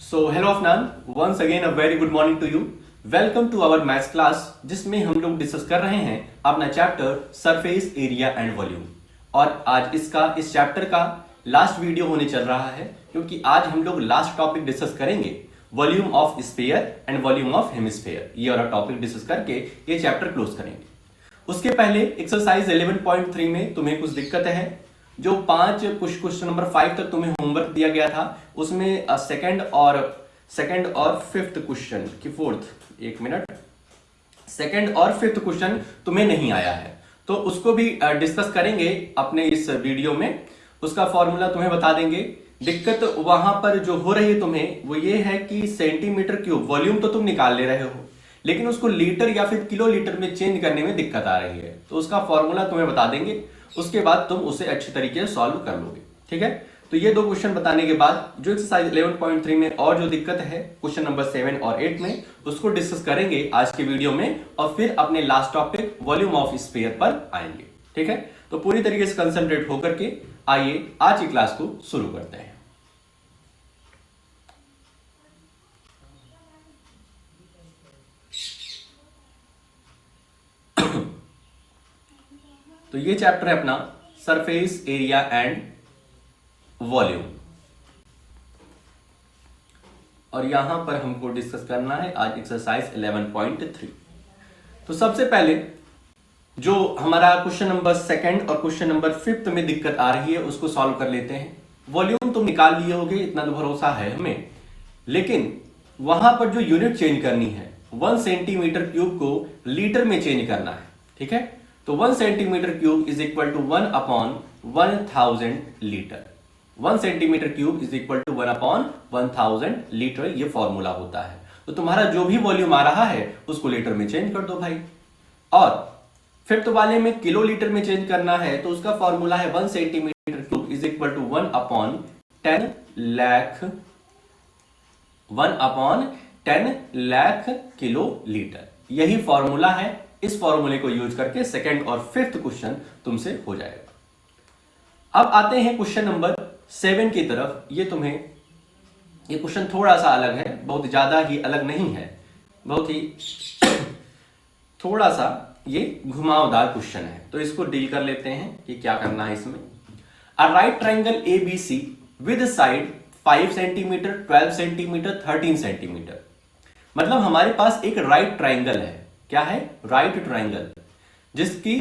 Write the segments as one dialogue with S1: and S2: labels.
S1: So hello Afnan, once again a very good morning to you. Welcome to our maths class, जिसमें हम लोग discuss कर रहे हैं अपना chapter surface area and volume. और आज इस चैप्टर का लास्ट वीडियो होने चल रहा है, क्योंकि आज हम लोग लास्ट टॉपिक डिस्कस करेंगे volume of sphere and volume of hemisphere. ये वाला टॉपिक डिस्कस करके ये चैप्टर क्लोज करेंगे। उसके पहले एक्सरसाइज 11.3 में तुम्हें कुछ दिक्कत है। जो क्वेश्चन नंबर 5 तक तुम्हें होमवर्क दिया गया था, उसमें सेकंड और फिफ्थ क्वेश्चन की सेकंड और फिफ्थ क्वेश्चन तुम्हें नहीं आया है, तो उसको भी डिस्कस करेंगे अपने इस वीडियो में। उसका फॉर्मूला तुम्हें बता देंगे। दिक्कत वहां पर जो हो रही है तुम्हें, वो ये है कि सेंटीमीटर क्यूब वॉल्यूम तो तुम निकाल ले रहे हो, लेकिन उसको लीटर या फिर किलो लीटर में चेंज करने में दिक्कत आ रही है। तो उसका फॉर्मूला तुम्हें बता देंगे, उसके बाद तुम उसे अच्छी तरीके से सॉल्व कर लोगे। ठीक है, तो ये दो क्वेश्चन बताने के बाद जो एक्सरसाइज 11.3 में और जो दिक्कत है क्वेश्चन नंबर 7 और 8 में, उसको डिस्कस करेंगे आज के वीडियो में, और फिर अपने last topic volume of sphere पर आएंगे। ठीक है, तो पूरी तरीके से कंसंट्रेट होकर के आइए आज की क्लास को शुरू करते हैं। तो ये चैप्टर है अपना सरफेस एरिया एंड वॉल्यूम, और यहां पर हमको डिस्कस करना है आज एक्सरसाइज 11.3। तो सबसे पहले जो हमारा क्वेश्चन नंबर 2 और क्वेश्चन नंबर 5 में दिक्कत आ रही है, उसको सॉल्व कर लेते हैं। वॉल्यूम तुम निकाल लिए होगे, इतना तो भरोसा है हमें, लेकिन वहां पर जो यूनिट चेंज करनी है, 1 सेंटीमीटर क्यूब को लीटर में चेंज करना है। ठीक है, तो 1 centimetre cube is equal to 1 upon 1000 litre. 1 centimetre cube is equal to 1 upon 1000 litre, ये फॉर्मूला होता है। तो तुम्हारा जो भी वॉल्यूम आ रहा है उसको लीटर में चेंज कर दो भाई। और फिफ्थ वाले में किलो लीटर में चेंज करना है, तो उसका फॉर्मूला है 1 centimetre cube is equal to 1 upon 10 lakh kilolitre. यही फॉर्मूला है। इस फॉर्मूले को यूज करके सेकंड और फिफ्थ क्वेश्चन तुमसे हो जाएगा। अब आते हैं क्वेश्चन नंबर 7 की तरफ। ये क्वेश्चन थोड़ा सा अलग है, बहुत ज्यादा ही अलग नहीं है, बहुत ही थोड़ा सा ये घुमावदार क्वेश्चन है। तो इसको डील कर लेते हैं कि क्या करना है इसमें। A right triangle ABC with side 5 centimetre, 12 centimetre, 13 centimetre. मतलब हमारे पास एक राइट ट्राइंगल है। क्या है? राइट ट्राइंगल, जिसकी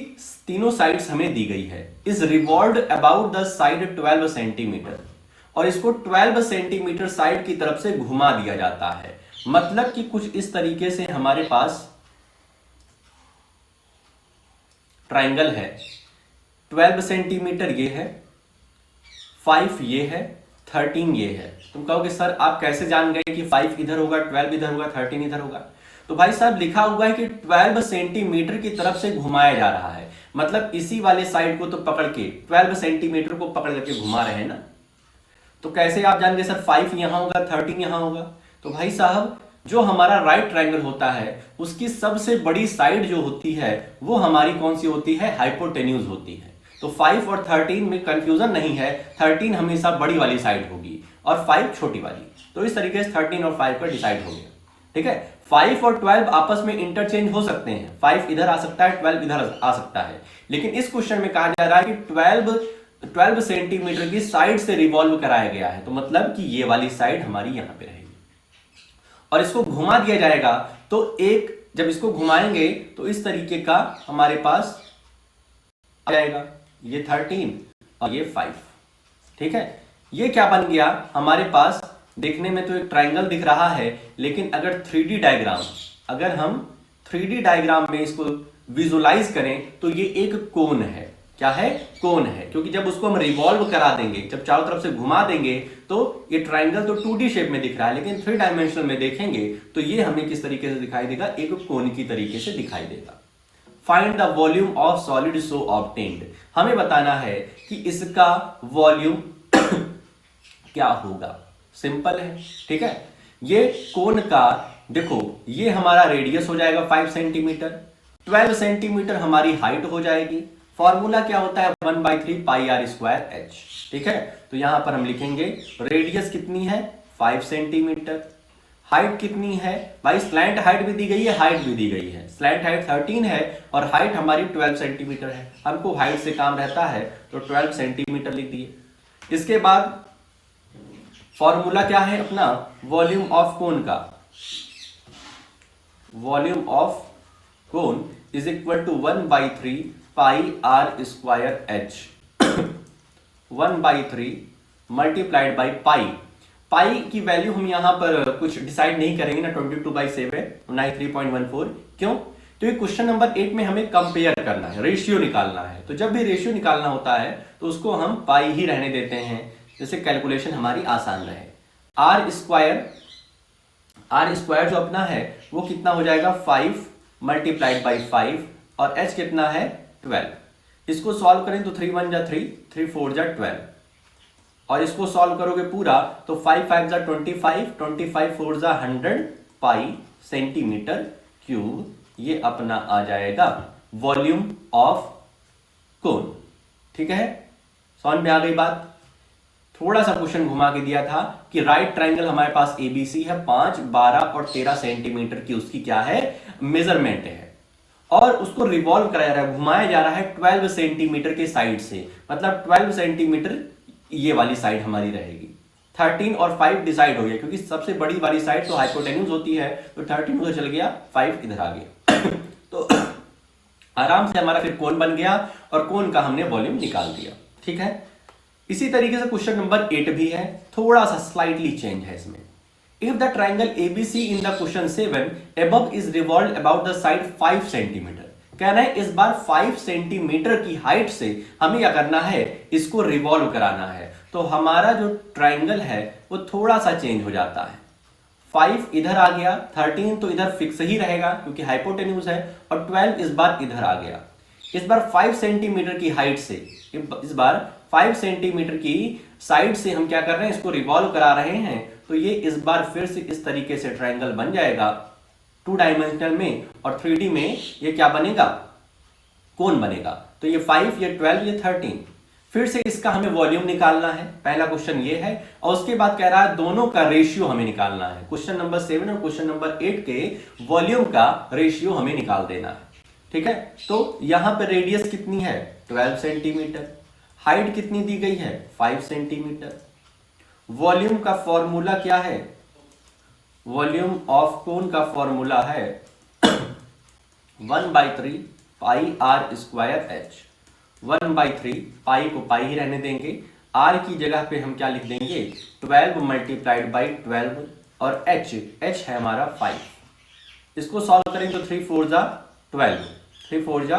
S1: तीनों साइड्स हमें दी गई है। Is revolved about the side 12 centimetre, और इसको 12 सेंटीमीटर साइड की तरफ से घुमा दिया जाता है। मतलब कि कुछ इस तरीके से हमारे पास ट्राइंगल है। 12 सेंटीमीटर ये है, 5 ये है, 13 ये है। तुम कहोगे सर आप कैसे जान गए कि 5 इधर होगा, 12 इधर होगा, 13 इधर होगा? तो भाई साहब लिखा हुआ है कि 12 सेंटीमीटर की तरफ से घुमाया जा रहा है, मतलब इसी वाले साइड को तो पकड़ के 12 सेंटीमीटर को पकड़ करके घुमा रहे हैं ना। तो कैसे आप जान गए सर 5 यहां होगा, 13 यहां होगा? तो भाई साहब जो हमारा राइट ट्राइंगल होता है, उसकी सबसे बड़ी साइड जो होती है वो हमारी कौन सी होती है? हाइपोटेन्यूज होती है। तो 5 और 13 में कंफ्यूजन नहीं है, 13 हमेशा बड़ी वाली साइड होगी और 5 छोटी वाली। तो इस तरीके से 13 और 5 पर डिसाइड हो गया। ठीक है, 5 और 12 आपस में इंटरचेंज हो सकते हैं। 5 इधर आ सकता है, 12 इधर आ सकता है, लेकिन इस क्वेश्चन में कहा जा रहा है कि 12 सेंटीमीटर की साइड से रिवॉल्व कराया गया है। तो मतलब कि ये वाली साइड हमारी यहां पे रहेगी और इसको घुमा दिया जाएगा। तो जब इसको घुमाएंगे तो इस तरीके का हमारे पास आ जाएगा, ये 13 और ये 5। ठीक है, ये क्या बन गया हमारे पास? देखने में तो एक ट्राइंगल दिख रहा है, लेकिन अगर हम 3D डायग्राम में इसको विजुलाइज करें तो ये एक कोन है। क्या है? कोन है, क्योंकि जब उसको हम रिवॉल्व करा देंगे, जब चारों तरफ से घुमा देंगे, तो ये ट्राइंगल तो 2D शेप में दिख रहा है, लेकिन 3 डायमेंशनल में देखेंगे तो ये हमें किस तरीके से दिखाई देगा? एक कोन की तरीके से दिखाई देगा। Find the volume of solid so obtained. हमें बताना है कि इसका वॉल्यूम क्या होगा। सिंपल है। ठीक है, ये कोन का देखो, ये हमारा रेडियस हो जाएगा 5 सेंटीमीटर, 12 सेंटीमीटर हमारी हाइट हो जाएगी। फॉर्मूला क्या होता है? 1/3 पाई r स्क्वायर h। ठीक है, तो यहां पर हम लिखेंगे रेडियस कितनी है? 5 सेंटीमीटर। हाइट कितनी है भाई, स्लैंट हाइट भी दी गई है, हाइट भी दी गई है। स्लैंट हाइट 13 है और हाइट हमारी 12 सेंटीमीटर है। हमको हाइट से काम रहता है तो 12 सेंटीमीटर लिख दिए। इसके बाद फॉर्मूला क्या है अपना, वॉल्यूम ऑफ कोन का। Volume of cone is equal to 1/3 pi r square h. 1/3 multiplied by pi. Pi की वैल्यू हम यहां पर कुछ डिसाइड नहीं करेंगे ना, 22/7 ना ही 3.14। क्यों? तो ये क्वेश्चन नंबर 8 में हमें कंपेयर करना है, रेशियो निकालना है। तो जब भी रेशियो निकालना होता है तो उसको हम पाई ही रहने देते हैं, जिससे कैलकुलेशन हमारी आसान रहे। आर स्क्वायर जो अपना है वो कितना हो जाएगा, 5 मल्टीप्लाइड बाई 5 और h कितना है 12। इसको सॉल्व करें तो 3 1 जा 3, 3 4 जा 12 और इसको सॉल्व करोगे पूरा तो 5 5 जा 25, 25 4 जा 100 पाई सेंटीमीटर क्यूब। ये अपना आ जाएगा वॉल्यूम ऑफ कोन। ठीक है, समझ में आ गई बात। थोड़ा सा क्वेश्चन घुमा के दिया था कि राइट ट्राइंगल हमारे पास एबीसी है, 5 12 और 13 सेंटीमीटर की उसकी क्या है, मेजरमेंट है, और उसको रिवॉल्व कराया जा रहा है, घुमाया जा रहा है 12 सेंटीमीटर के साइड से। मतलब 12 सेंटीमीटर ये वाली साइड हमारी रहेगी। 13 और 5 डिसाइड हो गया, क्योंकि सबसे बड़ी वाली साइड तो हाइपोटेन्यूज होती है, तो 13 उधर चल गया, 5 इधर आ गया। तो आराम से हमारा फिर कोन बन गया और कोन का हमने वॉल्यूम निकाल दिया। ठीक है, इसी तरीके से क्वेश्चन नंबर 8 भी है, थोड़ा सा स्लाइटली चेंज है इसमें। If the triangle ABC in the question 7 above is revolve about the side 5 centimetre. कह रहे हैं इस बार 5 सेंटीमीटर की हाइट से हमें क्या करना है, इसको रिवॉल्व कराना है। तो हमारा जो ट्राइंगल है वो थोड़ा सा चेंज हो जाता है। 5 इधर आ गया, 13 तो इधर फिक्स ही रहेगा क्योंकि हाइपोटेन्यूज है, और 12 इस बार इधर आ गया। इस बार 5 सेंटीमीटर की हाइट से, इस बार 5 सेंटीमीटर की साइड से हम क्या कर रहे हैं, इसको रिवॉल्व करा रहे हैं। तो ये इस बार फिर से इस तरीके से ट्राइंगल बन जाएगा 2 डायमेंशनल में, और 3D में ये क्या बनेगा, कोन बनेगा। तो ये 5, ये 12, ये 13। फिर से इसका हमें वॉल्यूम निकालना है, पहला क्वेश्चन ये है, और उसके बाद कह रहा है दोनों का रेशियो हमें निकालना है। क्वेश्चन नंबर 7 और क्वेश्चन नंबर 8 के वॉल्यूम का रेशियो हमें निकाल देना है। ठीक है, तो यहां पर रेडियस कितनी है 12 सेंटीमीटर, हाइट कितनी दी गई है 5 सेंटीमीटर। वॉल्यूम का फॉर्मूला क्या है, वॉल्यूम ऑफ कोन का फॉर्मूला है 1/3 पाई आर स्क्वायर एच। 1/3 पाई को पाई ही रहने देंगे, आर की जगह पे हम क्या लिख देंगे 12 मल्टीप्लाइड बाई 12 और एच है हमारा 5। इसको सॉल्व करें तो 3 4 जा 12, 3 4 जा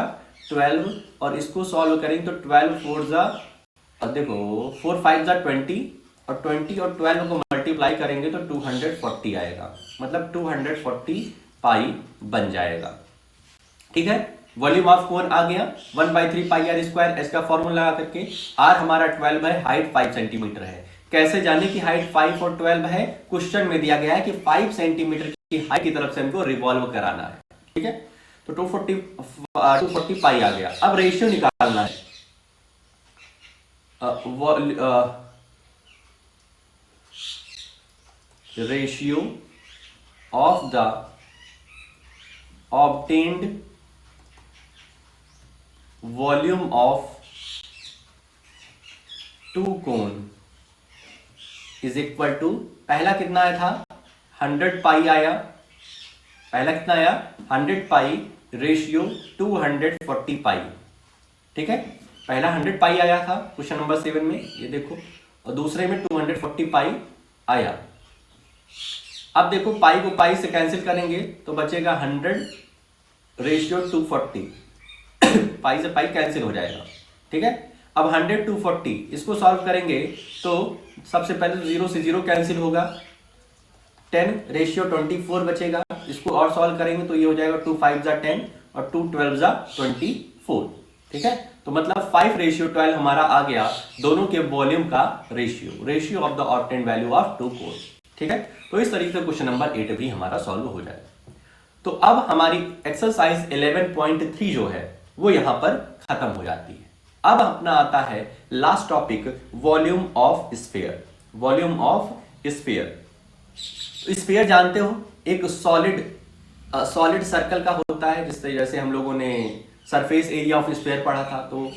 S1: 12 और इसको सॉल्व करें तो 12 4 जा, और देखो 4 5 जा 20 और 20 और 12 को मल्टीप्लाई करेंगे तो 240 आएगा। मतलब 240 पाई बन जाएगा। ठीक है, वॉल्यूम ऑफ कोन आ गया 1/3 पाई आर स्क्वायर, एच का फॉर्मूला लगा करके। आर हमारा 12 है, हाइट 5 सेंटीमीटर है। कैसे जाने की हाइट 5 और 12 है, क्वेश्चन में दिया गया है कि 5 सेंटीमीटर की हाइट की तरफ से हमको रिवॉल्व कराना है। ठीक है, तो 240 पाई आ गया। अब रेशियो निकालना है, ratio of the obtained volume of 2 cone is equal to, पहला कितना आया था 100 पाई आया, पहला कितना आया 100 पाई रेशियो 240 पाई। ठीक है, पहला 100 पाई आया था क्वेश्चन नंबर 7 में, ये देखो, और दूसरे में 240 पाई आया। अब देखो पाई को पाई से कैंसिल करेंगे तो बचेगा 100 रेशियो 240, पाई से पाई कैंसिल हो जाएगा। ठीक है, अब 100 240 इसको सॉल्व करेंगे तो सबसे पहले तो 0 से 0 कैंसिल होगा, 10 रेशियो 24 बचेगा। इसको और सॉल्व करेंगे तो ये हो जाएगा 2 5 जा 10 और 2 12 जा 24। ठीक है, तो मतलब 5 रेशियो 12 हमारा आ गया दोनों के वॉल्यूम का ratio of the obtained value of 2 कोन। ठीक है, तो इस तरीके से क्वेश्चन नंबर 8 भी हमारा सॉल्व हो जाएगा। तो अब हमारी एक्सरसाइज 11.3 जो है वो यहां पर खत्म हो जाती है। अब अपना आता है last topic, volume of sphere. Volume of sphere तो स्फीयर जानते हो, एक सॉलिड सर्कल का होता है, जिस जैसे हम लोगों ने सरफेस एरिया ऑफ स्फीयर पढ़ा था, तो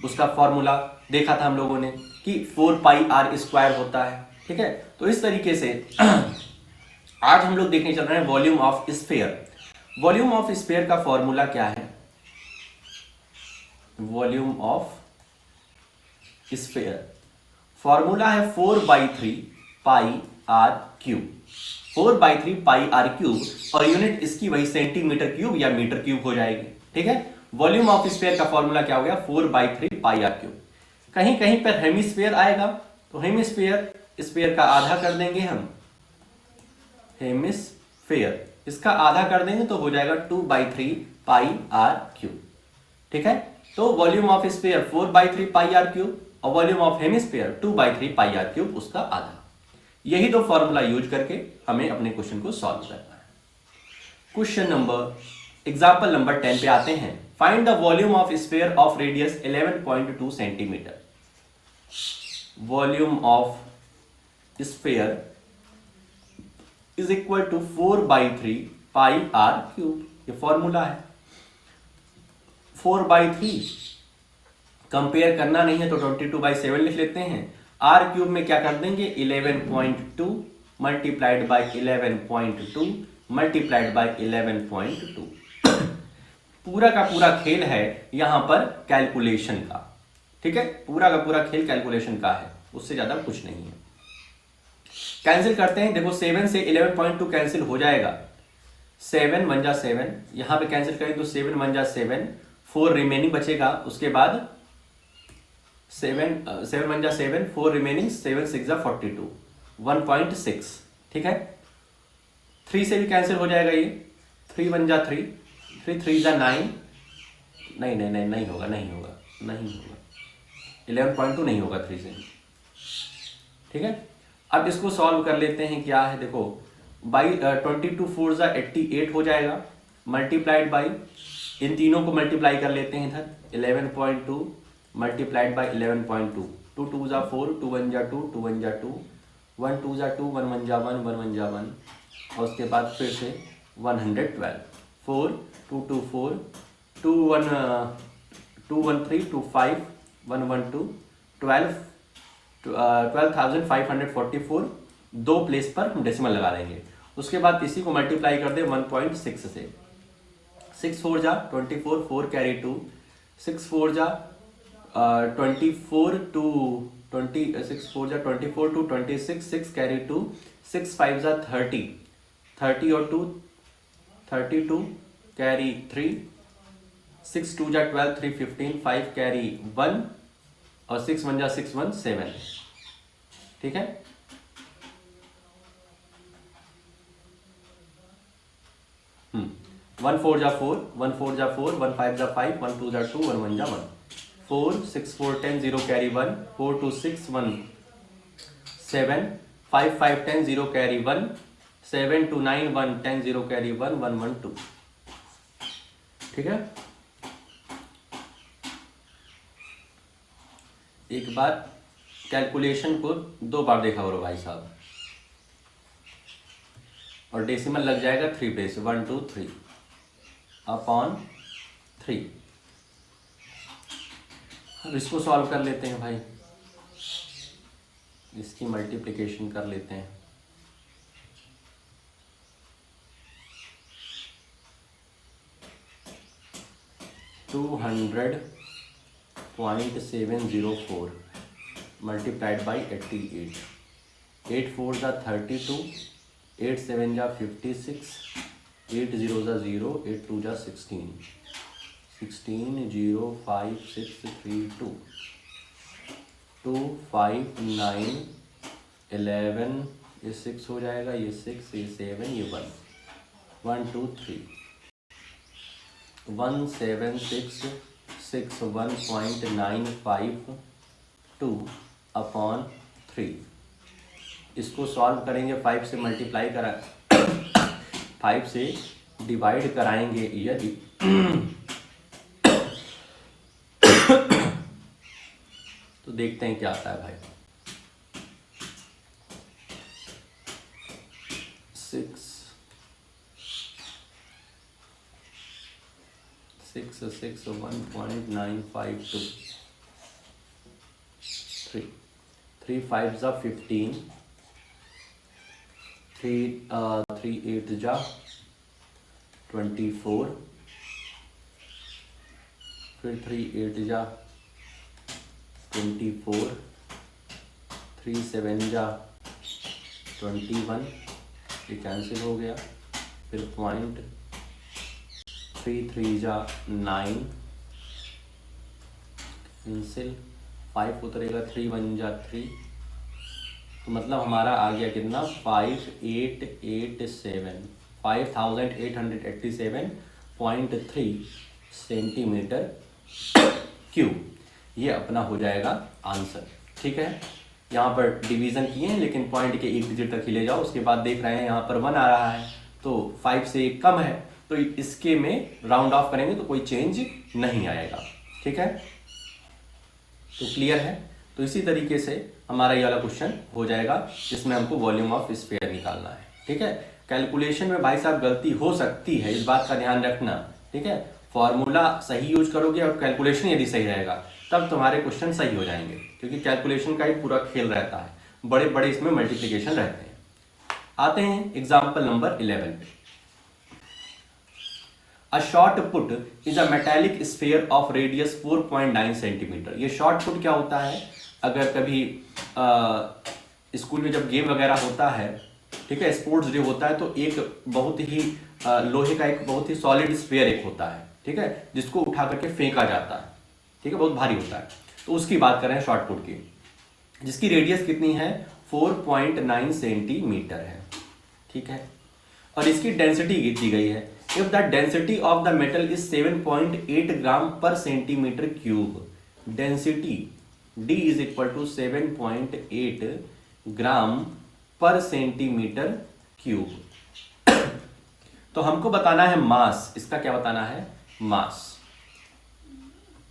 S1: उसका फॉर्मूला देखा था हम लोगों ने कि 4πr² होता है। ठीक है, तो इस तरीके से आज हम लोग देखने चल रहे हैं volume of sphere. Volume of sphere का फॉर्मूला क्या है? वॉल्यूम ऑफ स्फीयर फॉर्मूला है 4/3πr³। 4/3πr³ और यूनिट इसकी वही सेंटीमीटर क्यूब या मीटर क्यूब हो जाएगी। ठीक है, वॉल्यूम ऑफ स्फीयर का फॉर्मूला क्या हो गया? 4/3πr³। कहीं कहीं पर हेमिस्फीयर आएगा, तो हेमिस्फीयर स्फीयर का आधा कर देंगे हम, हेमिस्फीयर इसका आधा कर देंगे तो हो जाएगा 2/3πr³। ठीक है, तो वॉल्यूम ऑफ स्फीयर 4/3πr³ और वॉल्यूम ऑफ हेमिस्फीयर 2/3πr³ उसका आधा। यही दो फॉर्मूला यूज करके हमें अपने क्वेश्चन को सॉल्व करना है। क्वेश्चन नंबर एग्जांपल नंबर 10 पे आते हैं। Find the volume of sphere of radius 11.2 centimetre. Volume of sphere is equal to 4/3πr³। ये फॉर्मूला है। 4/3 कंपेयर करना नहीं है तो 22/7 लिख लेते हैं। r³ में क्या कर देंगे? 11.2 मल्टीप्लाइड बाई 11.2 मल्टीप्लाइड बाई 11.2। पूरा का पूरा खेल है यहां पर कैलकुलेशन का। ठीक है, पूरा का पूरा खेल कैलकुलेशन का है, उससे ज्यादा कुछ नहीं है। कैंसिल करते हैं, देखो 7 से 11.2 कैंसिल हो जाएगा, 7 1 जा 7, यहां पे कैंसिल करें तो 7 1 जा 7, 4 रिमेनिंग बचेगा। उसके बाद 7 1 जा 7, 4 रिमेनिंग, 7 6 जा 42, 1.6। ठीक है, 3 से भी कैंसिल हो जाएगा ये, 3 1 जा 3, 3 3 जा 9, नहीं होगा 11.2 नहीं होगा 3 से। ठीक है, अब इसको सॉल्व कर लेते हैं। क्या है देखो, बाई 22 4 जा 88 हो जाएगा, मल्टीप्लाइड बाई, इन तीनों को मल्टीप्लाई कर लेते हैं इधर, 11.2 मल्टीप्लाइड बाई 11.2, 2 2 जा 4, 2 1 जा 2, 2 1 जा 2, 1 2 जा 2, 1 1 जा 1, 1 1 जा 1, और उसके बाद फिर से 112, 4 2 2 4, 2 1 2 1 3, 2 5, 1 1 2, 12,544। दो प्लेस पर हम डेसिमल लगा देंगे। उसके बाद इसी को मल्टीप्लाई कर दे 1.6 से, 6 4 जा 24, 4 कैरी 2, 6 4 जा 24 टू 20, 6 4 जा 24 टू 26, 6 कैरी 2, 6 5 जा 30, 30 और 2 32 कैरी 3, 6 2 जा 12, 3 15, 5 कैरी 1 और 6 1 जा 6 1 7। ठीक है, वन 4 जा 4, 1 4 जा 4, 1 5 जा 5, 1 2 जा 2, 1 1 जा 1, 4 6 4 10 0 कैरी 1, 4 2 6 1 7, 5 5 10 0 कैरी 1, 7 2 9 1 10 0 कैरी 1, 1 1 2। ठीक है, एक बार कैलकुलेशन को 2 बार देखा करो भाई साहब, और डेसिमल लग जाएगा 3 पे से, 1 2 3 अपॉन 3। अब इसको सॉल्व कर लेते हैं भाई, इसकी मल्टीप्लिकेशन कर लेते हैं। टू 200.704 मल्टीप्लाइड बाई 88, 8 4 जा 32, 8 7 जा 56, 8 0 जा 0, 8 2 जा 16, 16 0 5 6 3 2, 2 5 9 11, ये 6 हो जाएगा, ये 6, ये 7, ये 1, 1 2 3, 17661.952 अपॉन 3। इसको सॉल्व करेंगे, 5 से मल्टीप्लाई करा 5 से डिवाइड कराएंगे यदि तो देखते हैं क्या आता है भाई। 1.952 3 3 5 जा 15 3 8 जा 24 फिर 3 8 जा 24 3 7 जा 21 ये कैंसिल हो गया। फिर पॉइंट 3 3 जा 9 कैंसिल 5 उतरेगा 3 1 जा 3 तो मतलब हमारा आ गया कितना 5887 सेंटीमीटर क्यूब ये अपना हो जाएगा आंसर। ठीक है, यहाँ पर डिवीजन किए हैं लेकिन पॉइंट के एक डिजिट तक ही ले जाओ। उसके बाद देख रहे हैं यहाँ पर 1 आ रहा है तो 5 से कम है तो इसके में राउंड ऑफ करेंगे तो कोई चेंज नहीं आएगा। ठीक है, तो क्लियर है। तो इसी तरीके से हमारा ये वाला क्वेश्चन हो जाएगा जिसमें हमको वॉल्यूम ऑफ स्फीयर निकालना है। ठीक है, कैलकुलेशन में भाई साहब गलती हो सकती है, इस बात का ध्यान रखना। ठीक है, फॉर्मूला सही यूज करोगे और कैलकुलेशन यदि सही रहेगा तब तुम्हारे क्वेश्चन सही हो जाएंगे, क्योंकि कैलकुलेशन का ही पूरा खेल रहता है, बड़े बड़े इसमें मल्टीप्लिकेशन रहते हैं। आते हैं एग्जाम्पल नंबर 11 पे। A shot put is a metallic sphere of radius 4.9 centimetre. ये शॉर्ट पुट क्या होता है, अगर कभी स्कूल में जब गेम वगैरह होता है, ठीक है, स्पोर्ट्स डे होता है तो एक बहुत ही लोहे का एक बहुत ही सॉलिड स्फीयर एक होता है, ठीक है, जिसको उठा करके फेंका जाता है, ठीक है, बहुत भारी होता है। तो उसकी बात कर रहे हैं शॉर्ट पुट की, जिसकी रेडियस कितनी है 4.9 सेंटीमीटर है। ठीक है, और इसकी डेंसिटी दी गई है। If the density of the metal is 7.8 gram per centimetre cube, density D is equal to 7.8 gram per centimetre cube. तो हमको बताना है मास, इसका क्या बताना है मास।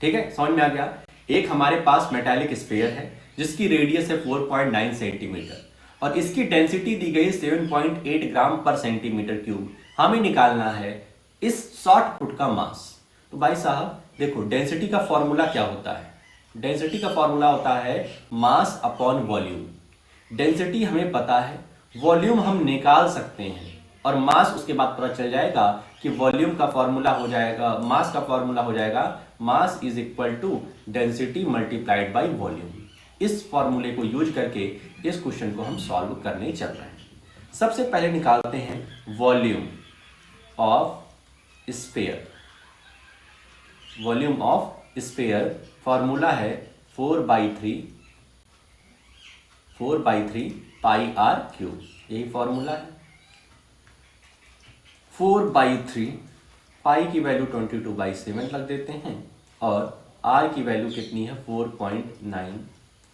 S1: ठीक है, समझ में आ गया। एक हमारे पास मेटालिक स्फीयर है जिसकी रेडियस है 4.9 सेंटीमीटर और इसकी डेंसिटी दी गई 7.8 ग्राम पर सेंटीमीटर क्यूब। हमें निकालना है इस शॉर्ट पुट का मास। तो भाई साहब देखो, डेंसिटी का फॉर्मूला क्या होता है, डेंसिटी का फॉर्मूला होता है मास अपॉन वॉल्यूम। डेंसिटी हमें पता है, वॉल्यूम हम निकाल सकते हैं और मास उसके बाद पता चल जाएगा कि वॉल्यूम का फॉर्मूला हो जाएगा, मास का फॉर्मूला हो जाएगा mass is equal to density multiplied by volume. इस फॉर्मूले को यूज करके इस क्वेश्चन को हम सॉल्व करने चल रहे हैं। सबसे पहले निकालते हैं volume of sphere. Volume of sphere formula है 4/3 पाई आर क्यूब, यही फॉर्मूला है। 4/3 पाई की वैल्यू 22/7 रख देते हैं और आर की वैल्यू कितनी है 4.9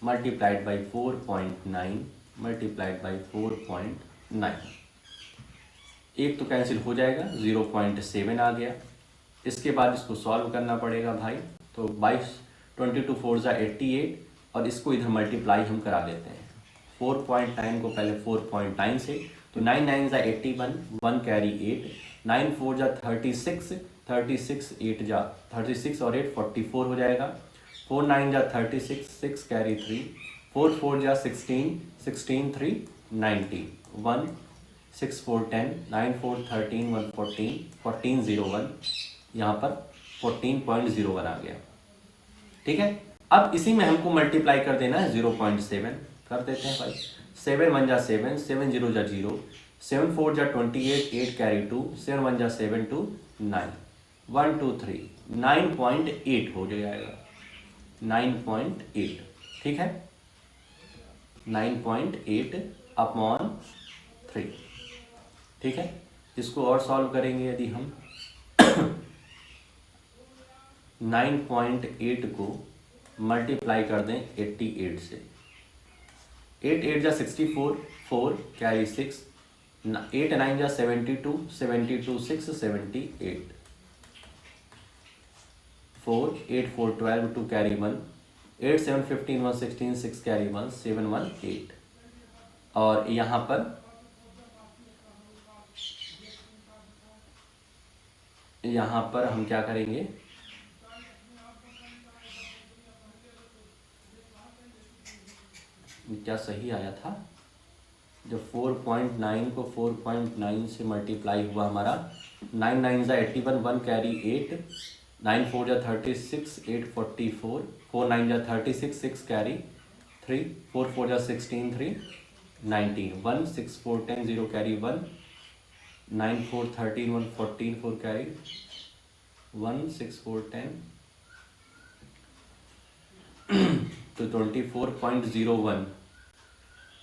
S1: मल्टीप्लाइड बाई 4.9 मल्टीप्लाइड बाई 4.9। एक तो कैंसिल हो जाएगा, 0.7 आ गया। इसके बाद इसको सॉल्व करना पड़ेगा भाई। तो 22 4 जा 88 और इसको इधर मल्टीप्लाई हम करा देते हैं। 4.9 को पहले 4.9 से, तो 9 9 जा 81, 1 कैरी 8, 9 4 जा 36, 36 8 जा 36 और 8 44 हो जाएगा। 4 9 जा 36, 6 कैरी 3, 4 4 जा 16, 16 3 90, 1 6 4 10, 9 4 13, 1 14, 14 0 1, यहाँ पर 14.01 आ गया। ठीक है, अब इसी में हमको मल्टीप्लाई कर देना है 0.7, कर देते हैं भाई। 7 1 जा 7, 7 0 जा 0, 7 4 जा 28, 8 कैरी 2, 7 1 जा 7 2 9, 1 2 3 9.8 हो जाएगा, 9.8। ठीक है, 9.8 अपॉन 3। ठीक है, इसको और सॉल्व करेंगे यदि हम 9.8 को मल्टीप्लाई कर दें 88 से, 8 8 जा 64, 4 कैरी 6, 8 9 जा 72, 72 6 78, 4 8 4 12, 2 कैरी 1, 8 7 15 1 16, 6 कैरी 1 7 1 8। और यहाँ पर यहाँ पर हम क्या करेंगे, क्या सही आया था, जब 4.9 को 4.9 से मल्टीप्लाई हुआ हमारा, 9 9 ज़ा 81, 1 कैरी 8, 9 4 ज़ा 36, 8 44, 4 9 ज़ा 36, 6 कैरी 3, 4 4 ज़ा 16, 3 19, 1 6 4 10, 0 कैरी 1, 9 4 13, 1 14, 4 कैरी 1 6 4 10 तो 24.01,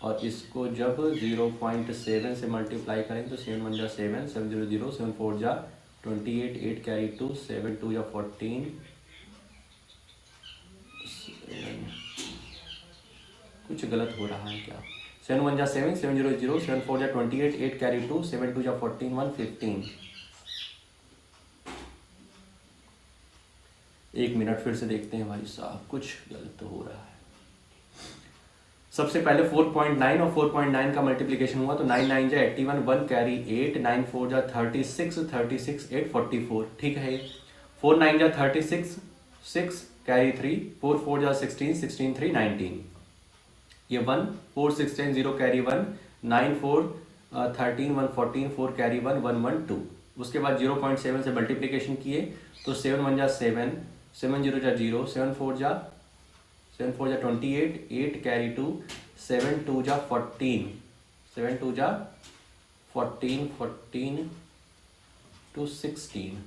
S1: और इसको जब 0.7 से मल्टीप्लाई करें तो 7 1 जा 7, 7 0 0, 7 4 जा 28, 8 कैरी 2, 7 2 जा 14, कुछ गलत हो रहा है क्या, 7 1 जा 7, 7 0 0, 7 4 जा 28, 8 कैरी 2, 7 2 जा 14, 1 15। एक मिनट फिर से देखते हैं भाई साहब, कुछ गलत हो रहा है। सबसे पहले 4.9 और 4.9 का मल्टीप्लिकेशन हुआ तो 9 9 जा 81, 1 कैरी 8, 9 4 जा 36, 36 8 44, ठीक है। 4 9 जा 36, 6 कैरी 3, 4 4 जा 16, 16 3 19, ये 1 4 6 10, 0 कैरी 1, 9 4 13, 1 14, 4 कैरी 1, 1 1 2। उसके बाद 0.7 से मल्टीप्लिकेशन किए तो 7 1 जा 7, 7 0 जा 0, 7 4 जा 28, 8 कैरी 2, 7 2 जा 14, 7 2 जा 14, 14 to 16,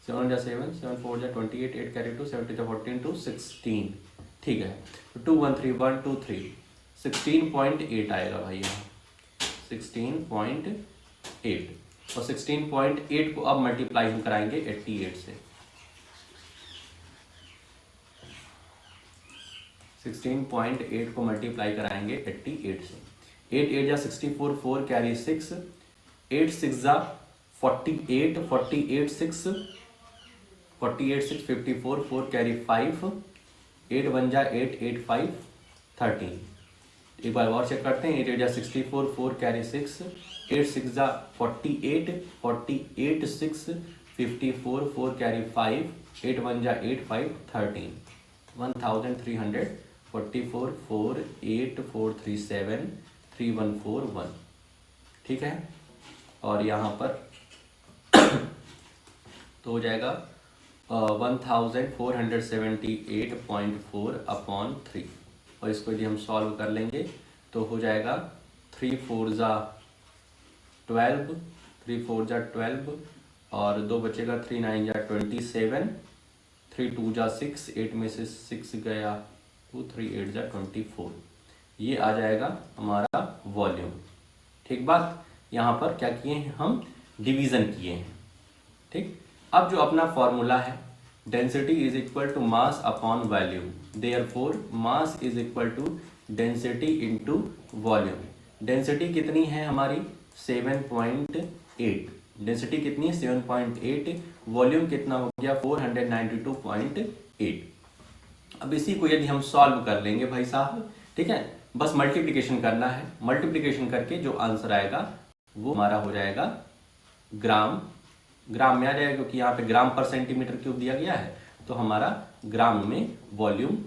S1: 7 जा 7, 7 4 जा 28, 8 कैरी 2, 7 2 जा 14 to 16, ठीक है। तो 2 1 3 1 2 3, 16.8 आएगा भाई यहाँ, 16.8, और 16.8 को अब मल्टीप्लाई हम कराएंगे 88 से। 16.8 को मल्टीप्लाई कराएंगे 88 से। 8 8 जा 64, 4 कैरी 6, 8 6 जा 48, 48 6, 48 6 54, 4 कैरी 5, 8 1 जा 8, 8 5 13। एक बार और चेक करते हैं। 8 8 जा 64, 4 कैरी 6, 8 6 जा 48, 48 6 54, 4 कैरी 5, 8 1 जा 8 5 13, 1344, 4 8 4 3 7 3 1 4 1, ठीक है। और यहाँ पर तो हो जाएगा 1478.4 अपॉन 3, और इसको यदि हम सॉल्व कर लेंगे तो हो जाएगा 3 4 जा 12, 3 4 जा 12, और 2 बचेगा 3 9 जा 27, 3 2 जा 6, 8 में से 6 गया 2, 3 8 जा 24, ये आ जाएगा हमारा वॉल्यूम। ठीक बात, यहाँ पर क्या किए हैं हम, डिवीज़न किए हैं। ठीक, अब जो अपना फॉर्मूला है, density is equal to mass upon volume, therefore mass is equal to density into volume. Density कितनी है हमारी 7.8, डेंसिटी कितनी है 7.8, वॉल्यूम कितना हो गया 492.8। अब इसी को यदि हम सॉल्व कर लेंगे भाई साहब, ठीक है, बस मल्टीप्लिकेशन करना है, मल्टीप्लिकेशन करके जो आंसर आएगा वो हमारा हो जाएगा ग्राम में आ जाएगा, क्योंकि यहाँ पे ग्राम पर सेंटीमीटर क्यूब दिया गया है, तो हमारा ग्राम में वॉल्यूम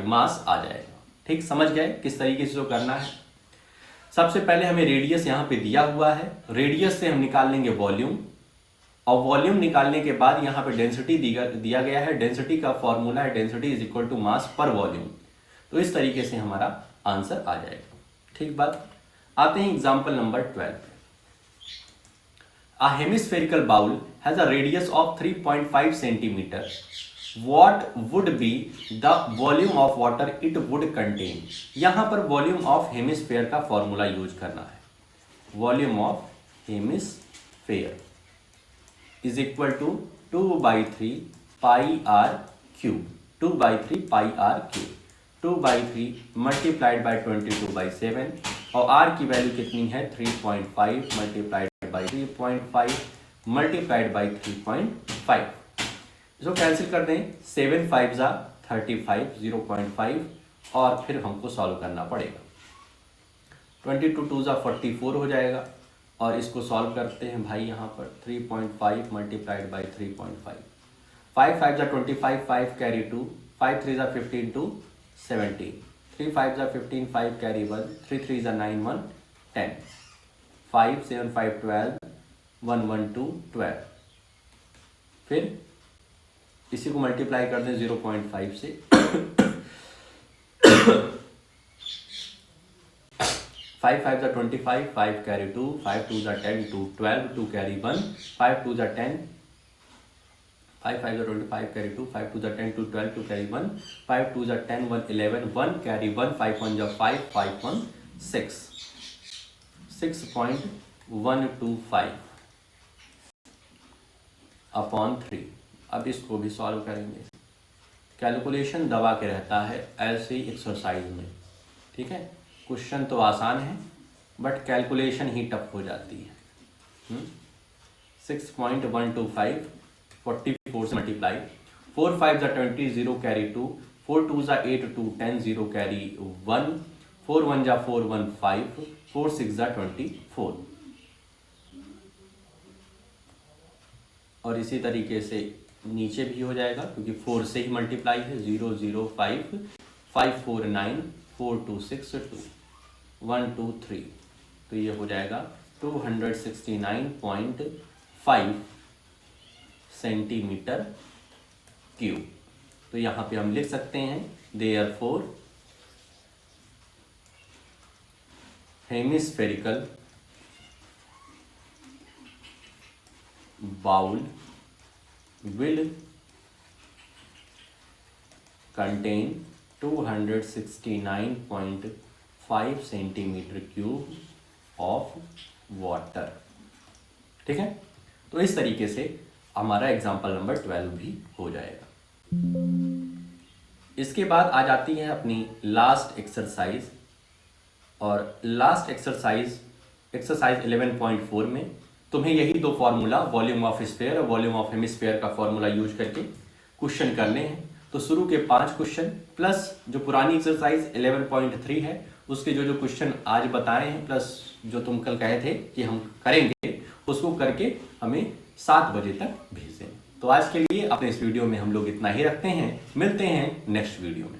S1: मास आ जाएगा। ठीक, समझ गए किस तरीके से जो करना है। सबसे पहले हमें रेडियस यहाँ पे दिया हुआ है, रेडियस से हम निकाल लेंगे वॉल्यूम, और वॉल्यूम निकालने के बाद यहाँ पे डेंसिटी दिया गया है, डेंसिटी का फॉर्मूला है density is equal to mass per volume. तो इस तरीके से हमारा आंसर आ जाएगा। ठीक बात, आते हैं example number 12। A hemispherical bowl has a radius of 3.5 centimeter. What would be the volume of water it would contain? यहाँ पर वॉल्यूम ऑफ हेमिस्फेयर का फॉर्मूला यूज करना है। Volume of hemisphere is equal to 2/3 pi R cube, 2/3 pi R cube, 2/3 multiplied by 22/7, और are की value कितनी है 3.5 multiplied by 3.5 multiplied by 3.5। इसको कैंसिल कर दें, 7 5 जा 35, 0.5, और फिर हमको सॉल्व करना पड़ेगा। 22 2 जा 44 हो जाएगा, और इसको सॉल्व करते हैं भाई। यहाँ पर 3.5 मल्टीप्लाइड बाई 3.5, 5 5 जा 25, 5 कैरी 2, 5 3 जा 15 2 17, 3 5 जा 15, 5 कैरी 1, 3 3 जा 9 1 10, 5 7 5 12, 1 1 2 12। फिर इसी को मल्टीप्लाई कर दें 0.5 से। 5 5 जा 25, 5 कैरी 2, 5 2 जा 10 2 12, 2 कैरी 1, 5 2 जा 10, 5 5 जा 25 कैरी 2, 5 2 जा 10 2 12, 2 कैरी 1, 5 2 जा 10 1 11, 1 कैरी 1, 5 1 जा 5, 5 1 6, 6.125 अपॉन 3। अब इसको भी सॉल्व करेंगे। कैलकुलेशन दबा के रहता है ऐसे एक्सरसाइज में, ठीक है। क्वेश्चन तो आसान है बट कैलकुलेशन ही टफ हो जाती है। 6.125, 44 से मल्टीप्लाई, 4 5 जा 20, 0 कैरी 2, 4 2 जा 8 2 10, 0 कैरी 1, 4 1 जा 4 1 5, 4 6 जा 24। और इसी तरीके से नीचे भी हो जाएगा क्योंकि 4 से ही मल्टीप्लाई है। 0 0 5, 5 4 9, 4 2 6 2, 1 2 3, तो ये हो जाएगा 269.5 सेंटीमीटर क्यूब। तो यहाँ पे हम लिख सकते हैं therefore hemispherical bowl will contain 269.5 centimetre cube of water. ठीक है, तो इस तरीके से हमारा एग्जाम्पल नंबर 12 भी हो जाएगा। इसके बाद आ जाती है अपनी लास्ट एक्सरसाइज, और लास्ट एक्सरसाइज 11.4 में तुम्हें यही दो फॉर्मूला वॉल्यूम ऑफ स्फीयर और वॉल्यूम ऑफ हेमिस्फीयर का फॉर्मूला यूज करके क्वेश्चन करने हैं। तो शुरू के 5 क्वेश्चन प्लस जो पुरानी एक्सरसाइज 11.3 है उसके जो क्वेश्चन आज बताए हैं प्लस जो तुम कल कहे थे कि हम करेंगे उसको करके हमें 7 बजे तक भेज दें। तो आज के लिए अपने इस वीडियो में हम लोग इतना ही रखते हैं, मिलते हैं नेक्स्ट वीडियो में।